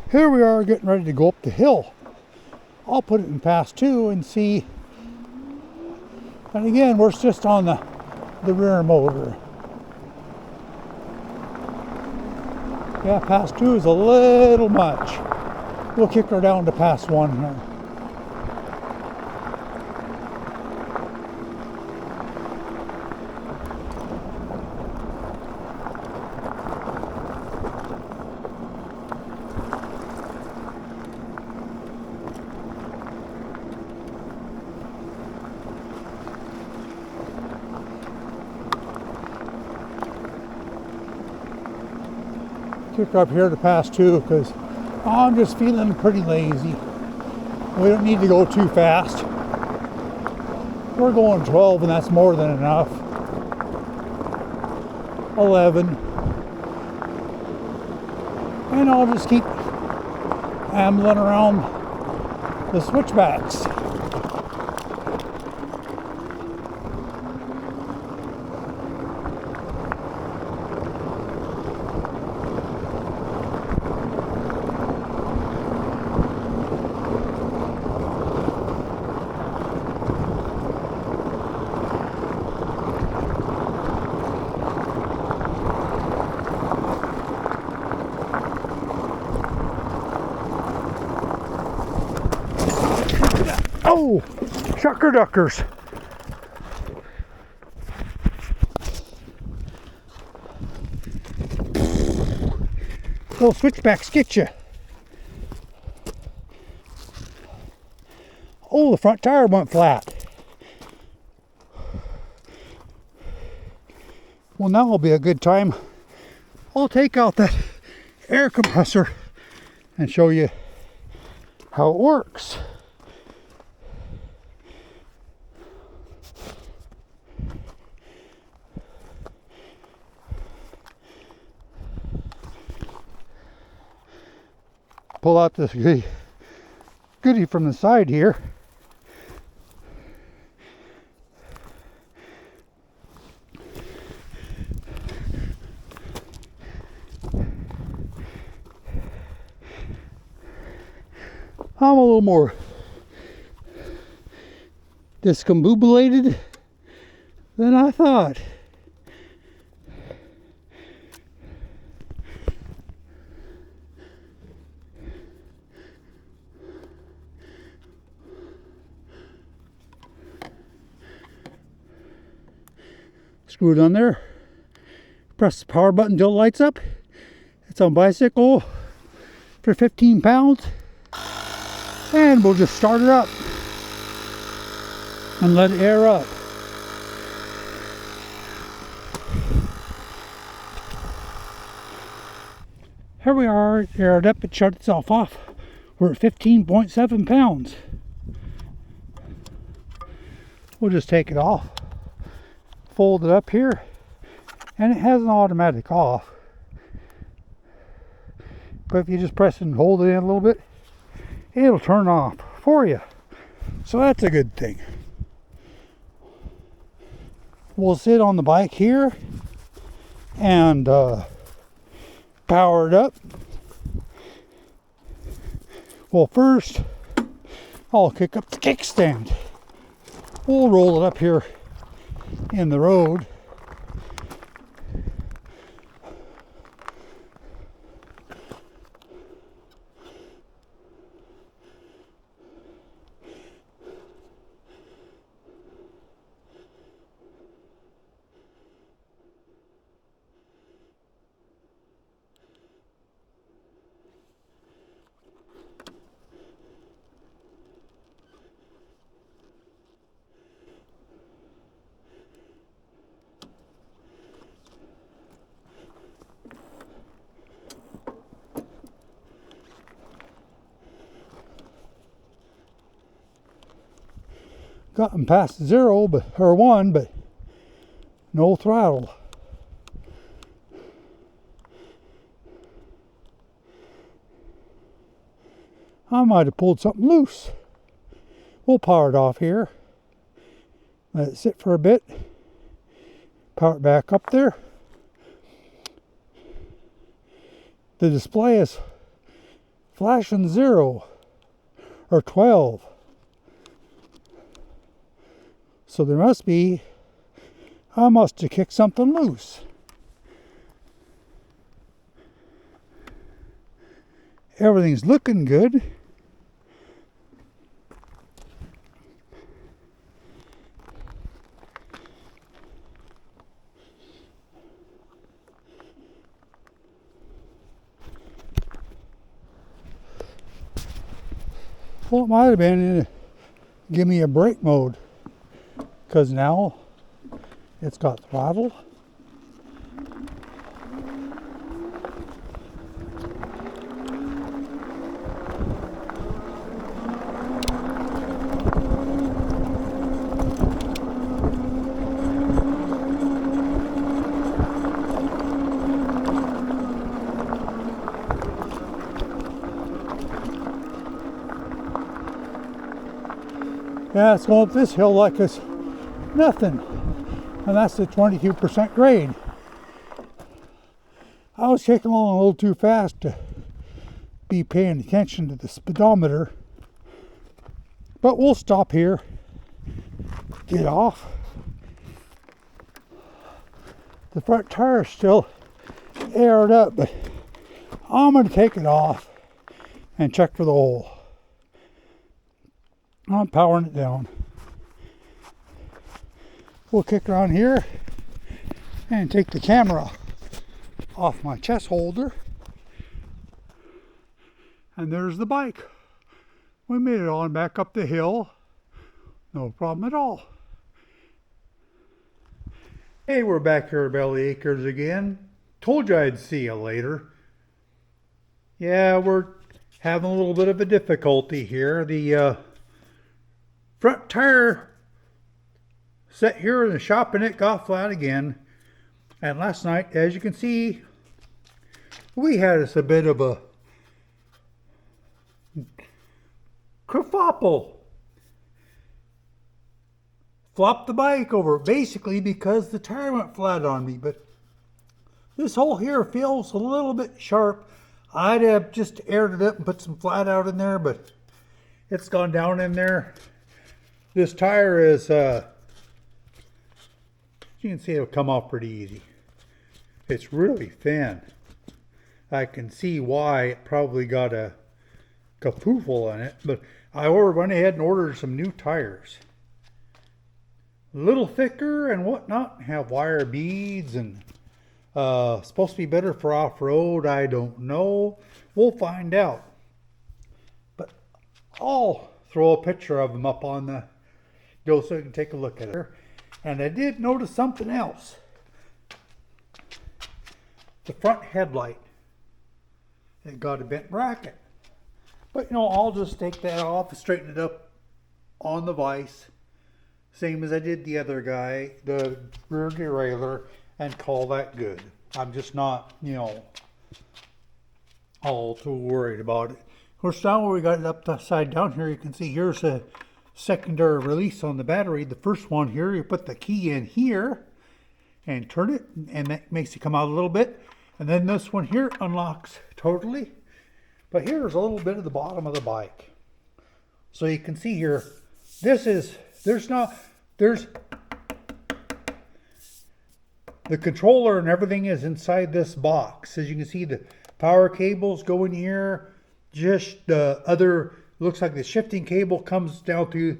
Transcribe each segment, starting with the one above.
Here we are getting ready to go up the hill. I'll put it in pass 2 and see. And again, we're just on the rear motor. Yeah, pass 2 is a little much. We'll kick her down to pass 1 here. Kick up here to pass 2 because I'm just feeling pretty lazy. We don't need to go too fast. We're going 12 and that's more than enough. 11. And I'll just keep ambling around the switchbacks. Oh, shucker duckers. Those switchbacks get you. Oh, the front tire went flat. Well, now will be a good time. I'll take out that air compressor and show you how it works. Pull out this goodie from the side here. I'm a little more discombobulated than I thought. Screw it on there. Press the power button until it lights up. It's on bicycle for 15 pounds. And we'll just start it up and let it air up. Here we are, it aired up, it shut itself off. We're at 15.7 pounds. We'll just take it off, fold it up here, and it has an automatic off. But if you just press and hold it in a little bit, it'll turn off for you. So that's a good thing. We'll sit on the bike here and power it up. Well, first I'll kick up the kickstand. We'll roll it up here in the road. Gotten past 0, or 1, but no throttle. I might have pulled something loose. We'll power it off here. Let it sit for a bit. Power it back up there. The display is flashing 0 or 12. So there must be, I must have kicked something loose. Everything's looking good. Well, it might have been give me a brake mode, because now it's got throttle. Yeah, it's going up this hill like it's nothing. And that's the 22% grade. I was kicking along a little too fast to be paying attention to the speedometer. But we'll stop here, get off. The front tire is still aired up, but I'm going to take it off and check for the hole. I'm powering it down. We'll kick around here and take the camera off my chest holder. And there's the bike. We made it on back up the hill. No problem at all. Hey, we're back here at Belly Acres again. Told you I'd see you later. Yeah, we're having a little bit of a difficulty here. The front tire set here in the shop and it got flat again. And last night, as you can see, we had us a bit of a kerfuffle. Flopped the bike over basically because the tire went flat on me. But this hole here feels a little bit sharp. I'd have just aired it up and put some flat out in there, but it's gone down in there. This tire is, you can see it'll come off pretty easy. It's really thin. I can see why it probably got a kerfuffle on it, but I went ahead and ordered some new tires. A little thicker and whatnot, have wire beads and supposed to be better for off-road. I don't know. We'll find out. But I'll throw a picture of them up on the go so you can take a look at it. And I did notice something else. The front headlight. It got a bent bracket. But you know, I'll just take that off and straighten it up on the vise. Same as I did the other guy, the rear derailleur, and call that good. I'm just not, you know, all too worried about it. Of course, now we got it upside down here, you can see here's a secondary release on the battery. The first one here, you put the key in here and turn it, and that makes it come out a little bit. And then this one here unlocks totally. But here's a little bit of the bottom of the bike. So you can see here, there's the controller and everything is inside this box. As you can see, the power cables go in here. Just the other, looks like the shifting cable comes down through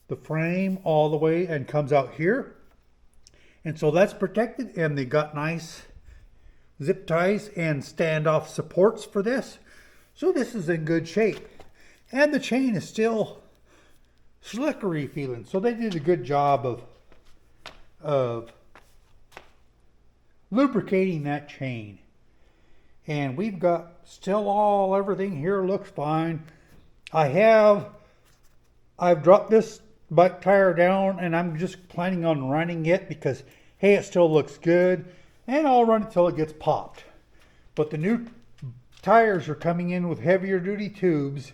the frame all the way and comes out here. And so that's protected, and they got nice zip ties and standoff supports for this. So this is in good shape. And the chain is still slickery feeling. So they did a good job of lubricating that chain. And we've got still everything here looks fine. I've dropped this bike tire down and I'm just planning on running it because, hey, it still looks good. And I'll run it till it gets popped. But the new tires are coming in with heavier duty tubes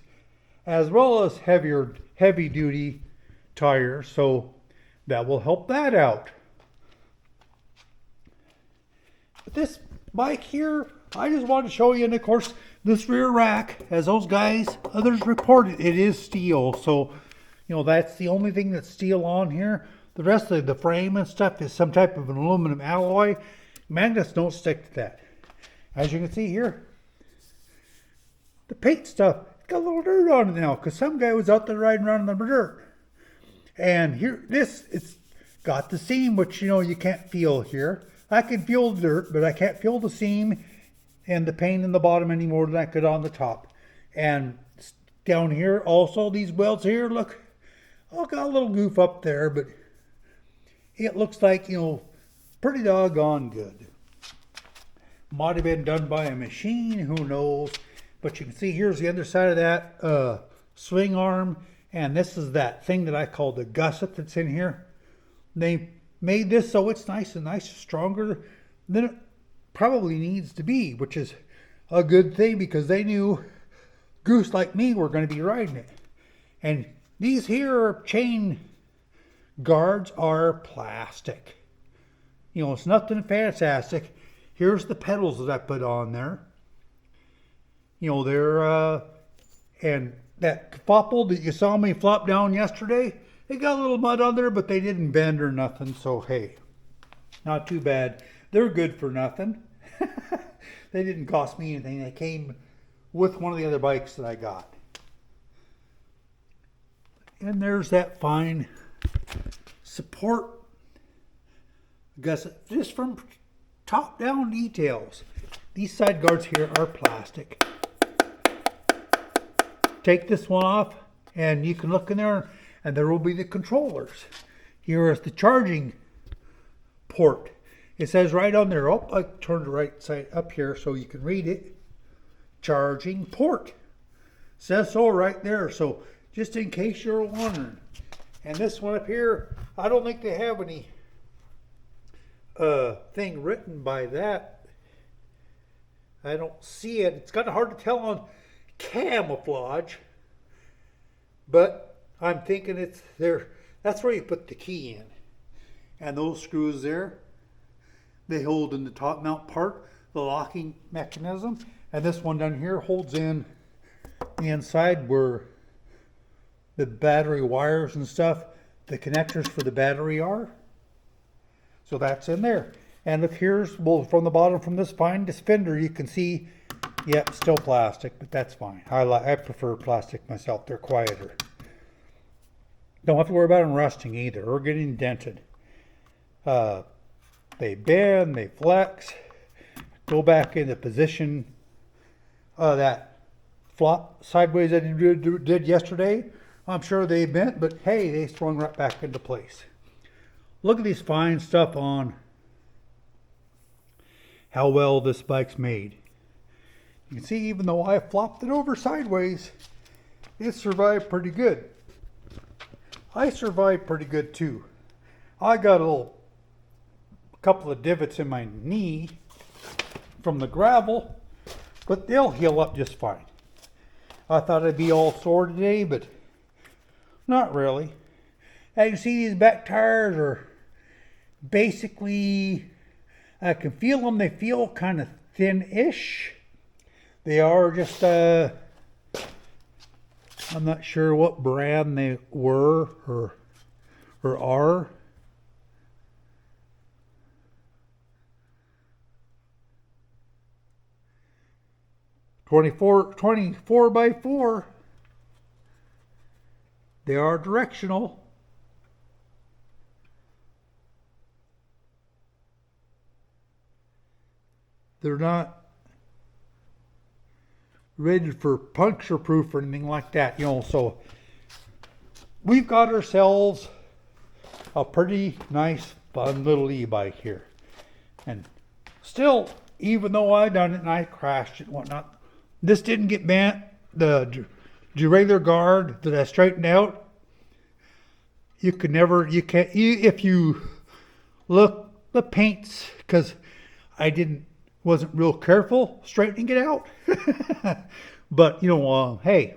as well as heavy duty tires. So that will help that out. But this bike here I just wanted to show you, and of course, this rear rack, as those guys, others reported, it is steel. So, you know, that's the only thing that's steel on here. The rest of the frame and stuff is some type of an aluminum alloy. Magnets don't stick to that. As you can see here, the paint stuff, it's got a little dirt on it now, because some guy was out there riding around in the dirt. And here, it's got the seam, which, you know, you can't feel here. I can feel the dirt, but I can't feel the seam and the paint in the bottom any more than I could on the top. And down here, also, these welds here, look, oh, got a little goof up there, but it looks like, you know, pretty doggone good. Might have been done by a machine, who knows. But you can see here's the other side of that swing arm. And this is that thing that I call the gusset that's in here. They made this so it's nice and stronger than it probably needs to be, which is a good thing, because they knew goose like me were going to be riding it. And these here chain guards are plastic. You know, it's nothing fantastic. Here's the pedals that I put on there. You know, they're, and that fopple that you saw me flop down yesterday, they got a little mud on there, but they didn't bend or nothing, so hey, not too bad. They're good for nothing. They didn't cost me anything. They came with one of the other bikes that I got. And there's that fine support gusset, just from top down details. These side guards here are plastic. Take this one off and you can look in there, and there will be the controllers. Here is the charging port. It says right on there, oh, I turned the right side up here so you can read it. Charging port. Says so right there, so just in case you're wondering. And this one up here, I don't think they have any thing written by that. I don't see it. It's kind of hard to tell on camouflage, but I'm thinking it's there. That's where you put the key in, and those screws there, they hold in the top mount part, the locking mechanism, and this one down here holds in the inside where the battery wires and stuff, the connectors for the battery are. So that's in there. And look, here's, well, from the bottom, from this fine fender, you can see, yep, still plastic, but that's fine. I prefer plastic myself. They're quieter. Don't have to worry about them rusting either or getting dented. They bend, they flex, go back into position. That flop sideways that I did yesterday, I'm sure they bent, but hey, they swung right back into place. Look at these fine stuff on how well this bike's made. You can see, even though I flopped it over sideways, it survived pretty good. I survived pretty good too. I got a couple of divots in my knee from the gravel, but they'll heal up just fine. I thought I'd be all sore today, but not really. As you can see, these back tires are basically, I can feel them. They feel kind of thin-ish. They are just, I'm not sure what brand they were or are. Twenty-four by 4. They are directional. They're not rated for puncture proof or anything like that, you know. So we've got ourselves a pretty nice, fun little e-bike here. And still, even though I done it and I crashed it and whatnot, this didn't get bent. The derailleur guard that I straightened out, if you look, the paints, because I wasn't real careful straightening it out. But, you know, hey,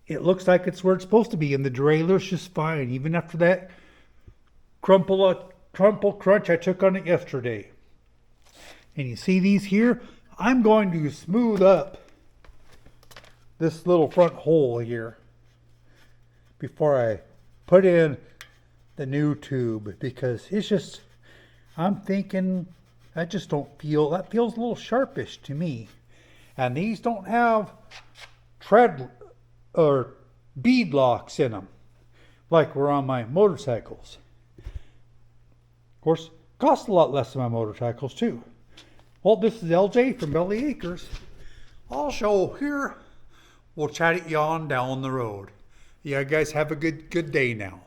it looks like it's where it's supposed to be, and the derailleur's just fine, even after that crumple crunch I took on it yesterday. And you see these here, I'm going to smooth up this little front hole here before I put in the new tube, because it's just, I'm thinking, I just don't feel, that feels a little sharpish to me. And these don't have tread or bead locks in them like were on my motorcycles. Of course, cost a lot less than my motorcycles too. Well, this is LJ from Belly Acres. I'll show here. We'll chat it you on down the road. You guys have a good day now.